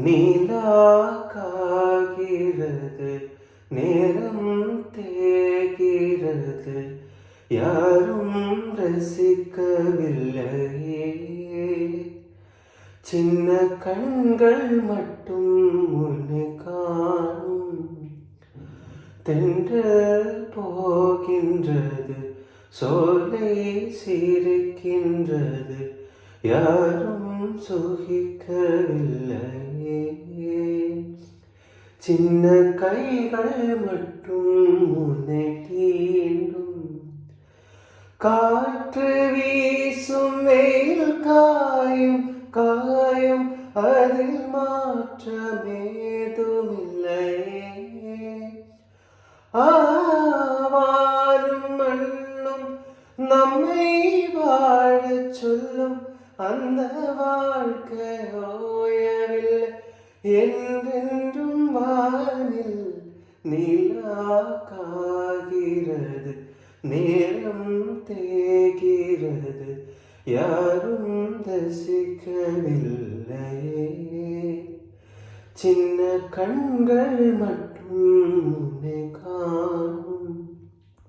நீலா காகிறது, நேரம் தேகிறது, யாரும் ரசிக்கவில்லையே. சின்ன கண்கள் மட்டும் உன்னை காணும். தென்றல் போகின்றது, சோலை சிரிக்கின்றது, யாரும் சுகிக்கவில்லையே. சின்ன கைகள் மட்டும் உன்னை தீண்டும். காற்று வீசும், வெயில் காயும் காயும், அதில் மாற்றமேதுமில்லையே. ஆவாரும் மண்ணும் நம்மை வாழச் சொல்லும், அந்த வாழ்க்கை ஓயவில்லை என்றென்றும். வானில் நிலா காகிறது, நேரம் தேகிறது, யாரும் ரசிக்கவில்லையே. சின்ன கண்கள் மட்டும் உன்னை காணும்.